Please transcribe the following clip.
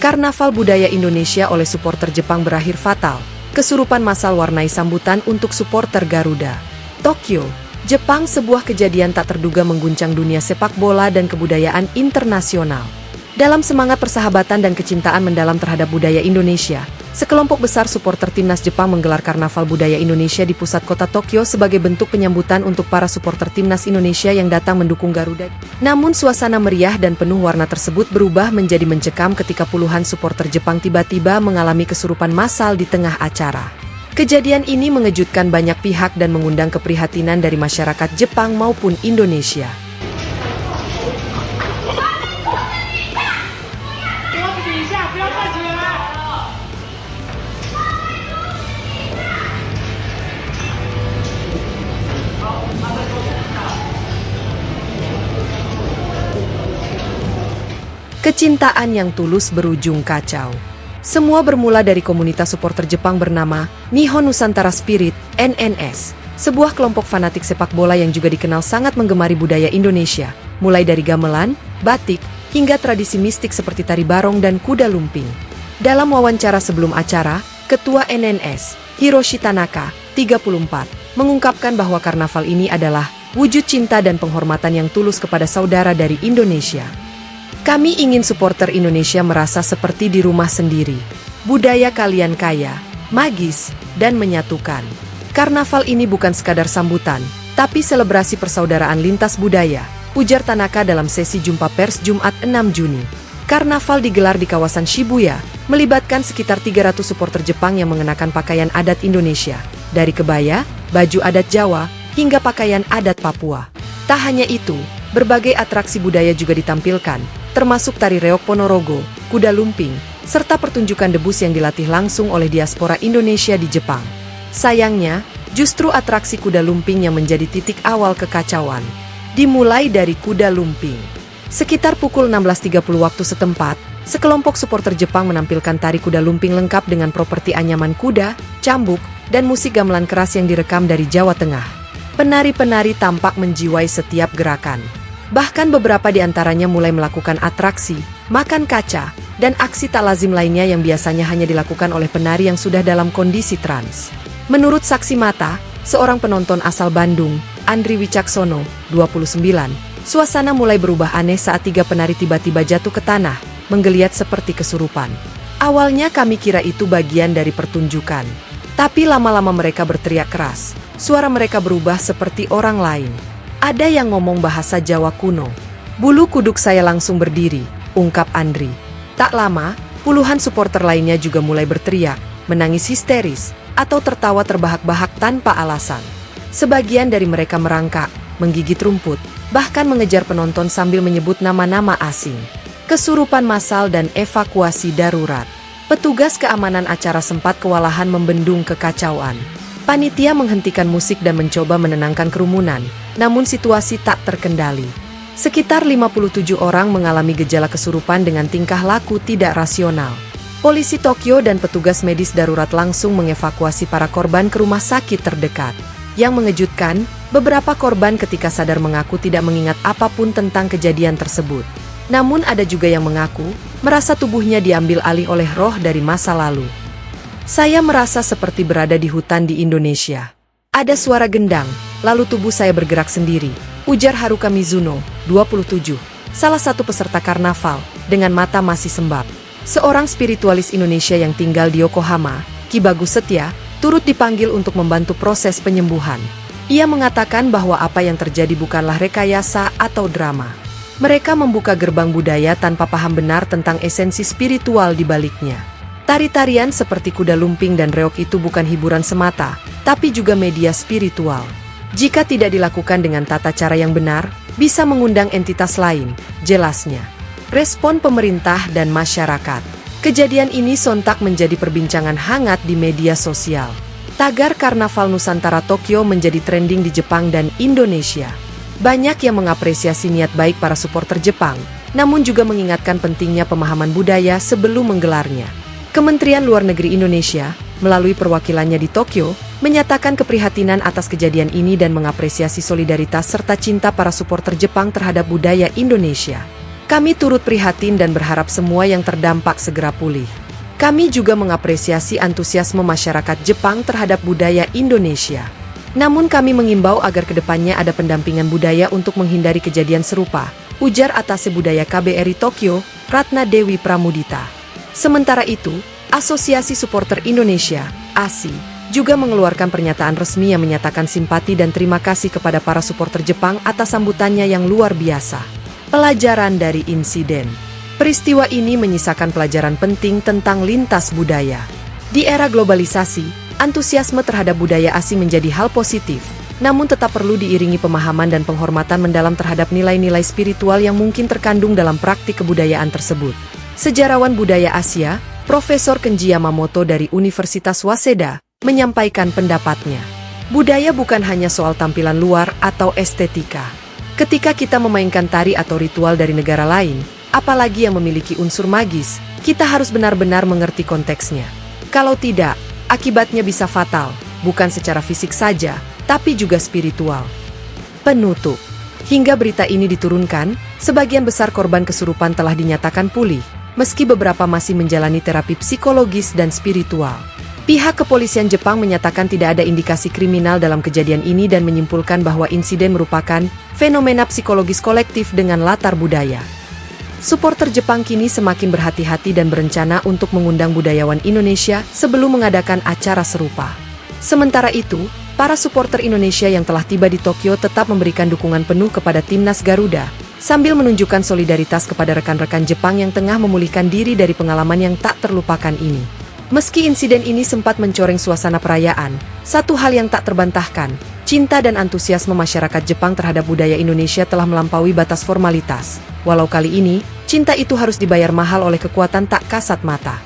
Karnaval budaya Indonesia oleh supporter Jepang berakhir fatal. Kesurupan massal warnai sambutan untuk supporter Garuda. Tokyo, Jepang, sebuah kejadian tak terduga mengguncang dunia sepak bola dan kebudayaan internasional. Dalam semangat persahabatan dan kecintaan mendalam terhadap budaya Indonesia, sekelompok besar supporter timnas Jepang menggelar Karnaval Budaya Indonesia di pusat kota Tokyo sebagai bentuk penyambutan untuk para supporter timnas Indonesia yang datang mendukung Garuda. Namun suasana meriah dan penuh warna tersebut berubah menjadi mencekam ketika puluhan supporter Jepang tiba-tiba mengalami kesurupan massal di tengah acara. Kejadian ini mengejutkan banyak pihak dan mengundang keprihatinan dari masyarakat Jepang maupun Indonesia. Kecintaan yang tulus berujung kacau. Semua bermula dari komunitas supporter Jepang bernama Nihon Nusantara Spirit, NNS. Sebuah kelompok fanatik sepak bola yang juga dikenal sangat menggemari budaya Indonesia, mulai dari gamelan, batik, hingga tradisi mistik seperti tari barong dan kuda lumping. Dalam wawancara sebelum acara, Ketua NNS, Hiroshi Tanaka, 34, mengungkapkan bahwa karnaval ini adalah wujud cinta dan penghormatan yang tulus kepada saudara dari Indonesia. Kami ingin supporter Indonesia merasa seperti di rumah sendiri. Budaya kalian kaya, magis, dan menyatukan. Karnaval ini bukan sekadar sambutan, tapi selebrasi persaudaraan lintas budaya, ujar Tanaka dalam sesi jumpa pers Jumat 6 Juni. Karnaval digelar di kawasan Shibuya, melibatkan sekitar 300 supporter Jepang yang mengenakan pakaian adat Indonesia, dari kebaya, baju adat Jawa, hingga pakaian adat Papua. Tak hanya itu, berbagai atraksi budaya juga ditampilkan, termasuk tari reok Ponorogo, kuda lumping, serta pertunjukan debus yang dilatih langsung oleh diaspora Indonesia di Jepang. Sayangnya, justru atraksi kuda lumping yang menjadi titik awal kekacauan. Dimulai dari kuda lumping. Sekitar pukul 16.30 waktu setempat, sekelompok supporter Jepang menampilkan tari kuda lumping lengkap dengan properti anyaman kuda, cambuk, dan musik gamelan keras yang direkam dari Jawa Tengah. Penari-penari tampak menjiwai setiap gerakan. Bahkan beberapa di antaranya mulai melakukan atraksi, makan kaca, dan aksi tak lazim lainnya yang biasanya hanya dilakukan oleh penari yang sudah dalam kondisi trans. Menurut saksi mata, seorang penonton asal Bandung, Andri Wicaksono, 29, suasana mulai berubah aneh saat 3 penari tiba-tiba jatuh ke tanah, menggeliat seperti kesurupan. Awalnya kami kira itu bagian dari pertunjukan. Tapi lama-lama mereka berteriak keras, suara mereka berubah seperti orang lain. Ada yang ngomong bahasa Jawa kuno. Bulu kuduk saya langsung berdiri, ungkap Andri. Tak lama, puluhan supporter lainnya juga mulai berteriak, menangis histeris, atau tertawa terbahak-bahak tanpa alasan. Sebagian dari mereka merangkak, menggigit rumput, bahkan mengejar penonton sambil menyebut nama-nama asing. Kesurupan massal dan evakuasi darurat. Petugas keamanan acara sempat kewalahan membendung kekacauan. Panitia menghentikan musik dan mencoba menenangkan kerumunan, namun situasi tak terkendali. Sekitar 57 orang mengalami gejala kesurupan dengan tingkah laku tidak rasional. Polisi Tokyo dan petugas medis darurat langsung mengevakuasi para korban ke rumah sakit terdekat. Yang mengejutkan, beberapa korban ketika sadar mengaku tidak mengingat apapun tentang kejadian tersebut. Namun ada juga yang mengaku, merasa tubuhnya diambil alih oleh roh dari masa lalu. Saya merasa seperti berada di hutan di Indonesia. Ada suara gendang, lalu tubuh saya bergerak sendiri, ujar Haruka Mizuno, 27, salah satu peserta karnaval, dengan mata masih sembab. Seorang spiritualis Indonesia yang tinggal di Yokohama, Ki Bagus Setia, turut dipanggil untuk membantu proses penyembuhan. Ia mengatakan bahwa apa yang terjadi bukanlah rekayasa atau drama. Mereka membuka gerbang budaya tanpa paham benar tentang esensi spiritual di baliknya. Tari-tarian seperti kuda lumping dan reok itu bukan hiburan semata, tapi juga media spiritual. Jika tidak dilakukan dengan tata cara yang benar, bisa mengundang entitas lain, jelasnya. Respon pemerintah dan masyarakat. Kejadian ini sontak menjadi perbincangan hangat di media sosial. Tagar Karnaval Nusantara Tokyo menjadi trending di Jepang dan Indonesia. Banyak yang mengapresiasi niat baik para supporter Jepang, namun juga mengingatkan pentingnya pemahaman budaya sebelum menggelarnya. Kementerian Luar Negeri Indonesia, melalui perwakilannya di Tokyo, menyatakan keprihatinan atas kejadian ini dan mengapresiasi solidaritas serta cinta para supporter Jepang terhadap budaya Indonesia. Kami turut prihatin dan berharap semua yang terdampak segera pulih. Kami juga mengapresiasi antusiasme masyarakat Jepang terhadap budaya Indonesia. Namun kami mengimbau agar kedepannya ada pendampingan budaya untuk menghindari kejadian serupa, ujar Atase Budaya KBRI Tokyo, Ratna Dewi Pramudita. Sementara itu, Asosiasi Supporter Indonesia, ASI, juga mengeluarkan pernyataan resmi yang menyatakan simpati dan terima kasih kepada para supporter Jepang atas sambutannya yang luar biasa. Pelajaran dari insiden. Peristiwa ini menyisakan pelajaran penting tentang lintas budaya. Di era globalisasi, antusiasme terhadap budaya asing menjadi hal positif, namun tetap perlu diiringi pemahaman dan penghormatan mendalam terhadap nilai-nilai spiritual yang mungkin terkandung dalam praktik kebudayaan tersebut. Sejarawan budaya Asia, Profesor Kenji Yamamoto dari Universitas Waseda, menyampaikan pendapatnya. Budaya bukan hanya soal tampilan luar atau estetika. Ketika kita memainkan tari atau ritual dari negara lain, apalagi yang memiliki unsur magis, kita harus benar-benar mengerti konteksnya. Kalau tidak, akibatnya bisa fatal, bukan secara fisik saja, tapi juga spiritual. Penutup. Hingga berita ini diturunkan, sebagian besar korban kesurupan telah dinyatakan pulih, meski beberapa masih menjalani terapi psikologis dan spiritual. Pihak kepolisian Jepang menyatakan tidak ada indikasi kriminal dalam kejadian ini dan menyimpulkan bahwa insiden merupakan fenomena psikologis kolektif dengan latar budaya. Supporter Jepang kini semakin berhati-hati dan berencana untuk mengundang budayawan Indonesia sebelum mengadakan acara serupa. Sementara itu, para supporter Indonesia yang telah tiba di Tokyo tetap memberikan dukungan penuh kepada timnas Garuda, sambil menunjukkan solidaritas kepada rekan-rekan Jepang yang tengah memulihkan diri dari pengalaman yang tak terlupakan ini. Meski insiden ini sempat mencoreng suasana perayaan, satu hal yang tak terbantahkan, cinta dan antusiasme masyarakat Jepang terhadap budaya Indonesia telah melampaui batas formalitas. Walau kali ini, cinta itu harus dibayar mahal oleh kekuatan tak kasat mata.